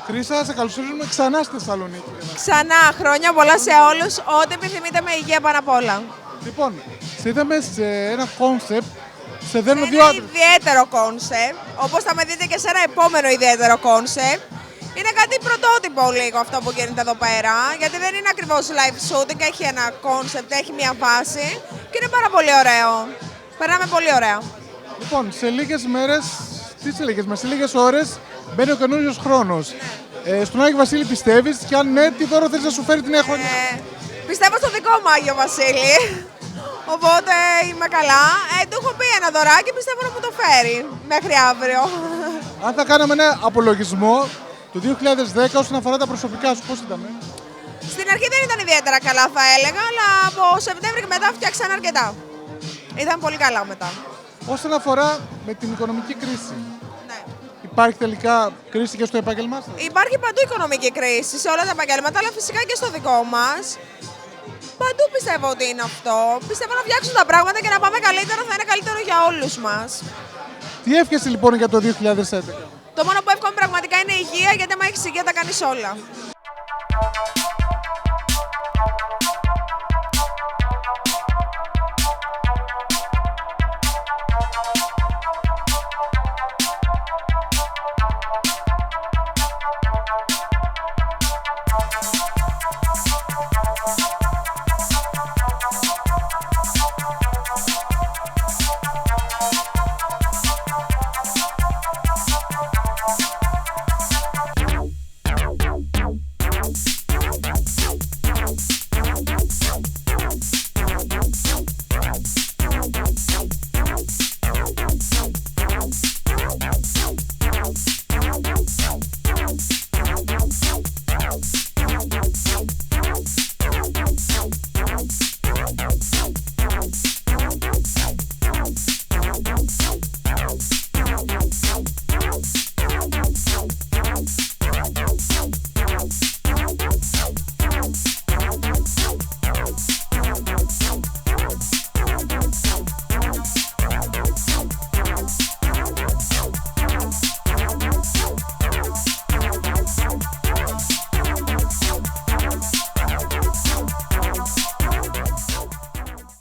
Χρύσα, σε καλωσορίζουμε ξανά στη Θεσσαλονίκη. Ξανά, χρόνια πολλά σε όλους. Ό,τι επιθυμείτε με υγεία πάνω απ' όλα. Λοιπόν, σε είδαμε σε ένα κόνσεπτ. Σε δένω δύο Ένα άντρες. ιδιαίτερο κόνσεπτ, όπως θα με δείτε και σε ένα επόμενο ιδιαίτερο κόνσεπτ. Είναι κάτι πρωτότυπο λίγο αυτό που γίνεται εδώ πέρα, γιατί δεν είναι ακριβώς live shooting, έχει ένα κόνσεπτ, έχει μια βάση και είναι πάρα πολύ ωραίο. Περνάμε πολύ ωραία. Λοιπόν, σε λίγες μέρες, σε λίγες ώρες μπαίνει ο καινούριος χρόνος. Στον Άγιο Βασίλη πιστεύεις και αν ναι, τι δώρο θέλεις να σου φέρει τη νέα χρονιά? Πιστεύω στο δικό μου Άγιο Βασίλη, οπότε είμαι καλά. Του έχω πει ένα δωράκι, πιστεύω να μου το φέρει μέχρι αύριο. Αν θα κάναμε ένα απολογισμό του 2010 όσον αφορά τα προσωπικά σου, πώς ήταν? Στην αρχή δεν ήταν ιδιαίτερα καλά θα έλεγα, αλλά από Σεπτέμβρη και μετά φτιάξαν αρκετά. Ήταν πολύ καλά μετά. Όσον αφορά με την οικονομική κρίση, Ναι. υπάρχει τελικά κρίση και στο επάγγελμά σας? Υπάρχει παντού οικονομική κρίση σε όλα τα επαγγέλματα, αλλά φυσικά και στο δικό μας. Παντού πιστεύω ότι είναι αυτό. Πιστεύω να φτιάξουν τα πράγματα και να πάμε καλύτερα, θα είναι καλύτερο για όλους μας. Τι εύχεσαι λοιπόν για το 2011? Το μόνο που εύχομαι πραγματικά είναι υγεία, γιατί άμα έχεις υγεία τα κάνεις όλα.